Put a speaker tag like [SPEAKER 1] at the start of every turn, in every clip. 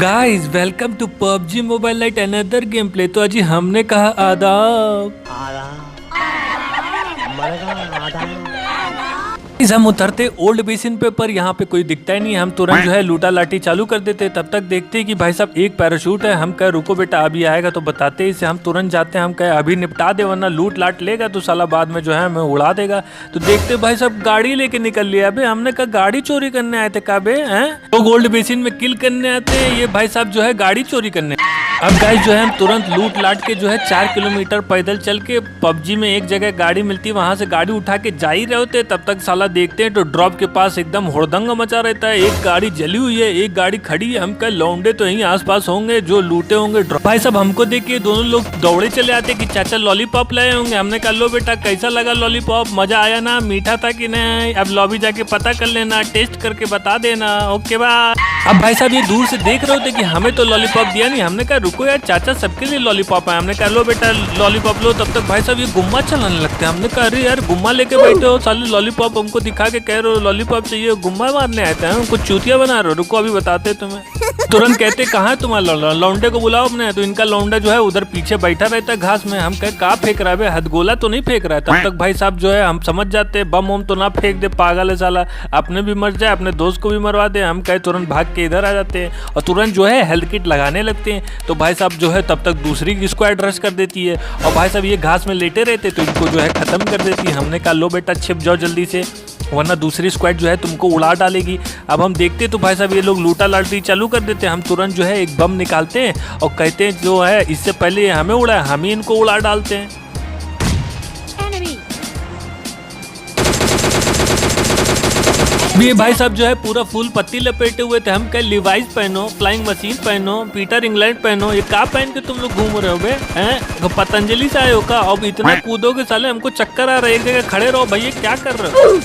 [SPEAKER 1] Guys welcome to PUBG Mobile Lite another game play. तो अजी हमने कहा आदाब। हम उतरते ओल्ड बेसिन पे, पर यहाँ पे कोई दिखता ही नहीं। हम तुरंत जो है लूटा लाठी चालू कर देते। तब तक देखते कि भाई साहब एक पैराशूट है। हम कहे रुको बेटा अभी आएगा तो बताते इसे। हम तुरंत जाते हैं, हम कहे अभी निपटा दे वरना लूट लाट लेगा तो साला बाद में जो है हमें उड़ा देगा। तो देखते भाई साहब गाड़ी लेके निकल लिया। अबे हमने कहा गाड़ी चोरी करने आए थे काबे हैं। लोग ओल्ड बेसिन में किल करने आते हैं, ये भाई साहब जो है गाड़ी चोरी करने। अब गाइस जो है हम तुरंत लूट लाट के जो है 4 किलोमीटर पैदल चल के पबजी में एक जगह गाड़ी मिलती है, वहां से गाड़ी उठा के जा ही रहे होते। तब तक साला देखते हैं तो ड्रॉप के पास एकदम हुड़दंग मचा रहता है। एक गाड़ी जली हुई है, एक गाड़ी खड़ी है। हम कहे लौंडे तो यहीं आसपास होंगे जो लूटे होंगे। भाई साहब हमको देख के दोनों लोग दौड़े चले आते कि चाचा लॉलीपॉप लाए होंगे। हमने कहा लो बेटा कैसा लगा लॉलीपॉप, मजा आया ना, मीठा था कि नहीं। अब लॉबी जाके पता कर लेना, टेस्ट करके बता देना। Okay bye. अब भाई साहब ये दूर से देख रहे होते कि हमें तो लॉलीपॉप दिया नहीं। हमने कहा रुको यार चाचा सबके लिए लॉलीपॉप है। हमने कहा लो बेटा लॉलीपॉप लो। तब तक भाई साहब ये गुम्मा चलाने लगते हैं। हमने कहा अरे यार गुम्मा लेके बैठे हो, साले लॉलीपॉप हमको दिखा के कह रहे हो लॉलीपॉप चाहिए, गुम्मा मारने आते हैं, हमको चूतिया बना रहे हो। रुको अभी बताते तुम्हें। तुरंत कहते कहाँ तुम्हारा लौंडे को बुलाओ अपने। तो इनका लौंडा जो है उधर पीछे बैठा रहता है घास में। हम कहे कहाँ फेंक रहा है, हथगोला तो नहीं फेंक रहा है। तब तक भाई साहब जो है हम समझ जाते हैं बम वम तो ना फेंक दे, पागल है साला, अपने भी मर जाए अपने दोस्त को भी मरवा दे। हम कहे तुरंत भाग के इधर आ जाते हैं और तुरंत जो है हेल्थ किट लगाने लगते हैं। तो भाई साहब जो है तब तक दूसरी स्क्वाड रश कर देती है और भाई साहब ये घास में लेटे रहते तो इनको जो है खत्म कर देती है। हमने कहा लो बेटा छिप जाओ जल्दी से वरना दूसरी स्क्वाड जो है तुमको उड़ा डालेगी। अब हम देखते तो भाई साहब ये लोग लूटा लाटी चालू कर देते हैं। हम तुरंत जो है एक बम निकालते हैं और कहते हैं जो है इससे पहले हमें उड़ाए हम ही इनको उड़ा डालते हैं। ये भाई साहब जो है पूरा फुल पत्ती लपेटे हुए थे। हम कहे लिवाइस पहनो, फ्लाइंग मशीन पहनो, पीटर इंग्लैंड पहनो, ये क्या पहन के तुम लोग घूम रहे हो बे हैं? पतंजलि से आए हो का? अब इतना कूदोगे साले हमको चक्कर आ रहा है, एक जगह खड़े रहो भैया क्या कर रहे हो।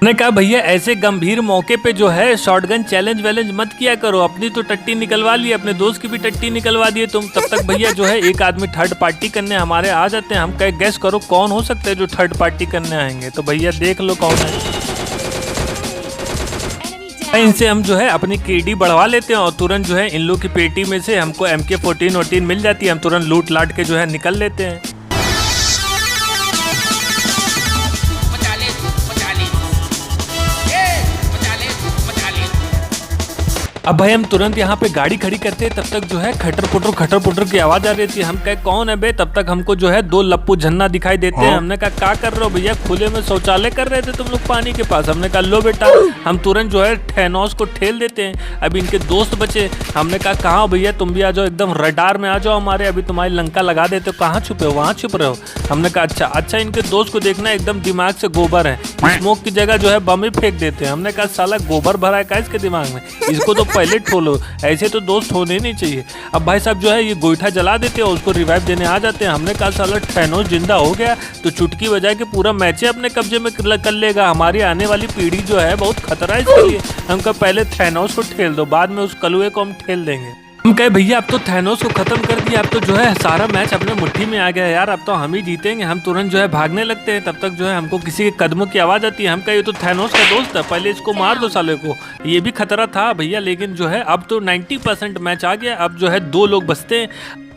[SPEAKER 1] मैंने कहा भैया ऐसे गंभीर मौके पे जो है शॉटगन चैलेंज वैलेंज मत किया करो। अपनी तो टट्टी निकलवा ली, अपने दोस्त की भी टट्टी निकलवा दिए तुम। तब तक भैया जो है एक आदमी थर्ड पार्टी करने हमारे आ जाते हैं। हम कहे गैस करो कौन हो सकता है जो थर्ड पार्टी करने आएंगे। तो भैया देख लो कौन है। इनसे हम जो है अपनी केडी बढ़वा लेते हैं और तुरंत जो है इन लोग की पेटी में से हमको MK14 मिल जाती है। हम तुरंत लूट लाट के जो है निकल लेते हैं। अब भाई हम तुरंत यहाँ पे गाड़ी खड़ी करते हैं। तब तक जो है खटर पुटर की आवाज आ रही थी। हम कहे कौन है बे? तब तक हमको जो है 2 लप्पू झन्ना दिखाई देते हैं। हमने कहा क्या कर रहे हो भैया? खुले में शौचालय कर रहे थे तुम लोग पानी के पास। हमने कहा लो बेटा। हम तुरंत जो है थैनोस को ठेल देते हैं। अभी इनके दोस्त बचे। हमने कहा कहाँ भैया तुम भी आ जाओ, एकदम रडार में आ जाओ हमारे, अभी तुम्हारी लंका लगा देते हो। कहाँ छुपे हो? वहाँ छुप रहे हो। हमने कहा अच्छा इनके दोस्त को देखना एकदम दिमाग से गोबर है, स्मोक की जगह जो है बम ही फेंक देते हैं। हमने कहा साला गोबर भरा है क्या इसके दिमाग में, इसको तो पहले ठोलो, ऐसे तो दोस्त होने नहीं चाहिए। अब भाई साहब जो है ये गोईठा जला देते हैं और उसको रिवाइव देने आ जाते हैं। हमने कहा साला थैनोस जिंदा हो गया तो चुटकी बजा के पूरा मैच अपने कब्जे में कर लेगा। हमारी आने वाली पीढ़ी जो है बहुत खतरा है इसके लिए। हम कहा पहले थैनोस को ठेल दो, बाद में उस कलुए को हम ठेल देंगे। हम कहे भैया अब तो थैनोस को खत्म कर दिया, अब तो जो है सारा मैच अपने मुट्ठी में आ गया यार, अब तो हम ही जीतेंगे। हम तुरंत जो है भागने लगते हैं। तब तक जो है हमको किसी के कदमों की आवाज आती है। हम कहे ये तो थैनोस का दोस्त है, पहले इसको मार दो साले को। ये भी खतरा था भैया, लेकिन जो है अब तो 90% मैच आ गया। अब जो है 2 लोग बचते हैं।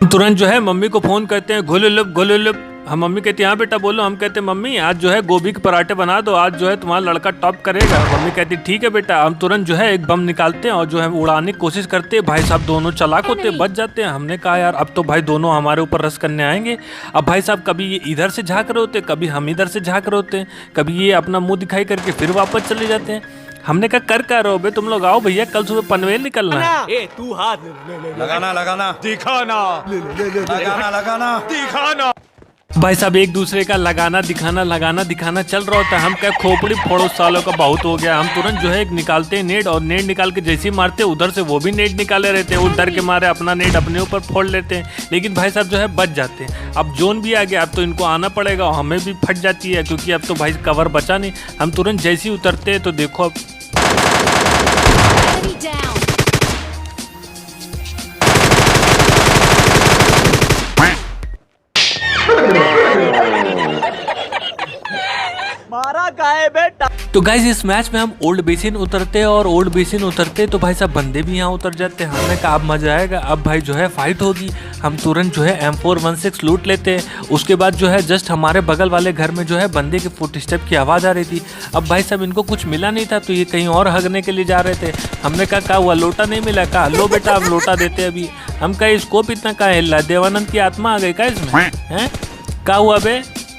[SPEAKER 1] तुरंत जो है मम्मी को फोन करते हैं, घोले। हम मम्मी कहती है हाँ बेटा बोलो। हम कहते हैं मम्मी आज जो है गोभी के पराठे बना दो, आज जो है तुम्हारा लड़का टॉप करेगा। मम्मी कहती ठीक है बेटा। हम तुरंत जो है एक बम निकालते हैं और जो है उड़ाने की कोशिश करते हैं। भाई साहब दोनों चालाक होते बच जाते हैं। हमने कहा यार अब तो भाई दोनों हमारे ऊपर रस करने आएंगे। अब भाई साहब कभी ये इधर से झाँक रहे होते, कभी हम इधर से झाँक रहे होते, कभी ये अपना मुँह दिखाई करके फिर वापस चले जाते हैं। हमने कहा कर क्या रहो बे तुम लोग, आओ भैया कल सुबह पनवेल निकलना है।
[SPEAKER 2] ए तू हाथ लगाना दिखाना।
[SPEAKER 1] भाई साहब एक दूसरे का लगाना दिखाना चल रहा होता है। हम क्या खोपड़ी फोड़ो सालों का बहुत हो गया। हम तुरंत जो है एक निकालते हैं नेट और नेट निकाल के जैसे ही मारते हैं उधर से वो भी नेट निकाले रहते हैं। वो डर के मारे अपना नेट अपने ऊपर फोड़ लेते हैं, लेकिन भाई साहब जो है बच जाते हैं। अब जोन भी आ गया, अब तो इनको आना पड़ेगा और हमें भी फट जाती है क्योंकि अब तो भाई कवर बचा नहीं। हम तुरंत जैसे ही उतरते हैं तो देखो अब
[SPEAKER 2] मारा गाय बेटा।
[SPEAKER 1] तो गाइस इस मैच में हम ओल्ड बेसिन उतरते हैं और ओल्ड बेसिन उतरते तो भाई साहब बंदे भी यहाँ उतर जाते हैं। हमने कहा अब मजा आएगा, अब भाई जो है फाइट होगी। हम तुरंत जो है M416 लूट लेते हैं। उसके बाद जो है जस्ट हमारे बगल वाले घर में जो है बंदे के फुटस्टेप की आवाज़ आ रही थी। अब भाई साहब इनको कुछ मिला नहीं था तो ये कहीं और हगने के लिए जा रहे थे। हमने कहा हुआ लोटा नहीं मिला, कहा लो बेटा अब लोटा देते अभी। हम कहा स्कोप इतना कहाँ हिल रहा है, देवानंद की आत्मा आ गई का इसमें हैं? कहा हुआ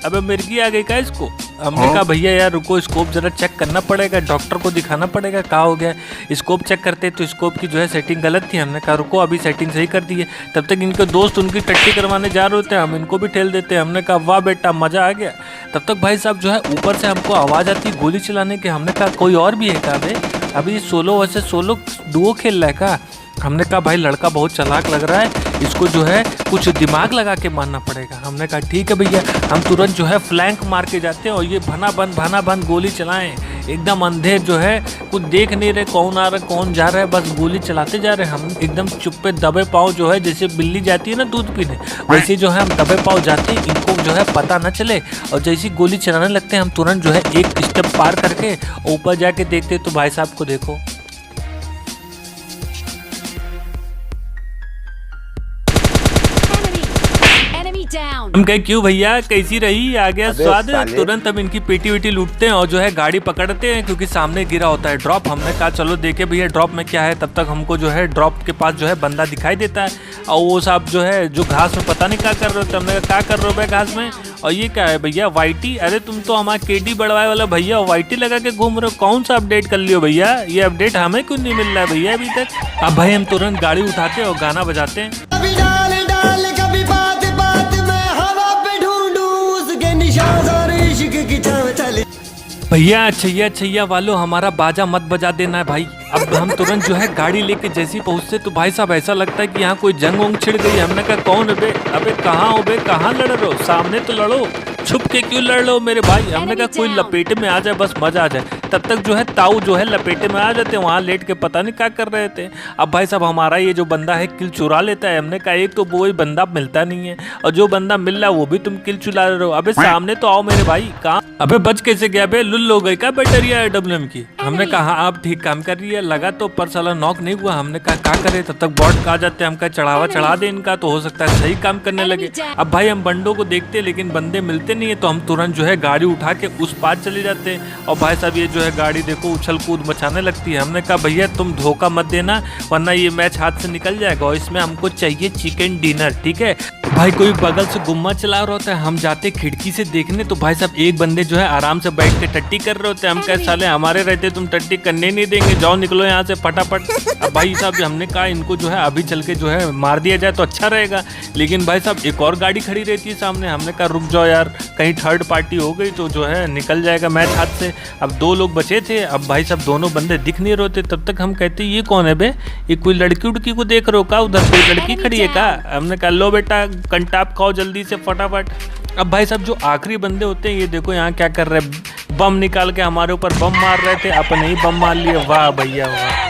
[SPEAKER 1] अबे मिर्गी आ गई का इसको? हमने कहा भैया यार रुको, स्कोप जरा चेक करना पड़ेगा, डॉक्टर को दिखाना पड़ेगा क्या हो गया। स्कोप चेक करते तो स्कोप की जो है सेटिंग गलत थी। हमने कहा रुको अभी सेटिंग सही कर दी है। तब तक इनके दोस्त उनकी टट्टी करवाने जा रहे होते हैं, हम इनको भी ठेल देते हैं। हमने कहा वाह बेटा मजा आ गया। तब तक भाई साहब जो है ऊपर से हमको आवाज़ आती है गोली चलाने की। हमने कहा कोई और भी है क्या अभी 16 वर्सेस 16 डुओ खेल रहा है का? हमने कहा भाई लड़का बहुत चालाक लग रहा है, इसको जो है कुछ दिमाग लगा के मारना पड़ेगा। हमने कहा ठीक है भैया। हम तुरंत जो है फ्लैंक मार के जाते हैं और ये भना बन गोली चलाएं। एकदम अंधेर जो है कुछ देख नहीं रहे कौन आ रहा है कौन जा रहा है, बस गोली चलाते जा रहे हैं। हम एकदम चुप्पे दबे पाँव जो है जैसे बिल्ली जाती है ना दूध पीने, वैसे जो है हम दबे पाँव जाते हैं, इनको जो है पता न चले। और जैसी गोली चलाने लगते हैं हम तुरंत जो है एक स्टेप पार करके ऊपर जाके देखते तो भाई साहब को देखो हम कहे क्यों भैया कैसी रही, आ गया स्वाद। तुरंत हम इनकी पेटी वेटी लूटते हैं और जो है गाड़ी पकड़ते हैं क्योंकि सामने गिरा होता है ड्रॉप। हमने कहा चलो देखे भैया ड्रॉप में क्या है। तब तक हमको जो है ड्रॉप के पास जो है बंदा दिखाई देता है और वो साहब जो है जो घास में पता नहीं क्या कर रहे होते। हमने कहा क्या कर रहे हो भाई घास में? और ये क्या है भैया वाईटी? अरे तुम तो हमारा केडी बढ़वाए वाला भैया वाईटी लगा के घूम रहे हो, कौन सा अपडेट कर लियो भैया? ये अपडेट हमें क्यों नहीं मिल रहा है भैया अभी तक? अब भाई हम तुरंत गाड़ी उठाते हैं और गाना बजाते हैं। भैया छैया वालों हमारा बाजा मत बजा देना है भाई। अब हम तुरंत जो है गाड़ी लेके जैसी पहुंचते तो भाई साहब ऐसा लगता है कि यहाँ कोई जंग वंग छिड़ गई। हमने कहा कौन है अबे कहाँ हो कहाँ लड़ रहे हो? सामने तो लड़ो, छुप के क्यों लड़ रहे हो मेरे भाई? हमने कहा कोई लपेटे में आ जाए बस मजा आ जाए। तब तक जो है ताऊ जो है लपेटे में आ जाते हैं, वहाँ लेट के पता नहीं क्या कर रहे थे। अब भाई साहब हमारा ये जो बंदा है किल चुरा लेता है। हमने कहा एक तो वो बंदा मिलता नहीं है और जो बंदा मिल रहा है वो भी तुम किल चुरा रहे हो। अबे सामने तो आओ मेरे भाई, कहाँ? अबे बच कैसे गया बे? लुल हो गई क्या बैटरिया AWM की? हमने कहा हाँ आप ठीक काम कर रही है, लगा तो पर साला नॉक नहीं हुआ। हमने कहा क्या करे, तब तक बॉट आ जाते हैं। हम कहा चढ़ावा चढ़ा दे इनका तो हो सकता है सही काम करने लगे। अब भाई हम बंडों को देखते लेकिन बंदे मिलते नहीं है तो हम तुरंत जो है गाड़ी उठा के उस पार चले जाते हैं। और भाई साहब ये जो है गाड़ी देखो उछल कूद मचाने लगती है। हमने कहा भैया तुम धोखा मत देना वरना ये मैच हाथ से निकल जाएगा और इसमें हमको चाहिए चिकन डिनर, ठीक है? भाई कोई बगल से गुम्मा चला रहा होता है, हम जाते खिड़की से देखने तो भाई साहब एक बंदे जो है आराम से बैठ के टट्टी कर रहे होते हैं। हम कहे साले हमारे रहते तुम टट्टी करने नहीं देंगे, जाओ निकलो यहाँ से फटाफट। अब भाई साहब हमने कहा इनको जो है अभी चल के जो है मार दिया जाए तो अच्छा रहेगा, लेकिन भाई साहब एक और गाड़ी खड़ी रहती है सामने। हमने कहा रुक जाओ यार, कहीं थर्ड पार्टी हो गई तो जो है निकल जाएगा मैच हाथ से। अब 2 लोग बचे थे। अब भाई साहब दोनों बंदे दिख नहीं रहे थे। तब तक हम कहते ये कौन है बे? ये कोई लड़की उड़की को देख रहे हो का? उधर कोई लड़की खड़ी है का? हमने कहा लो बेटा कंटाप खाओ जल्दी से फटाफट। अब भाई साहब जो आखिरी बंदे होते हैं ये देखो यहाँ क्या कर रहे हैं, बम निकाल के हमारे ऊपर बम मार रहे थे, अपने ही बम मार लिए। वाह भैया वाह।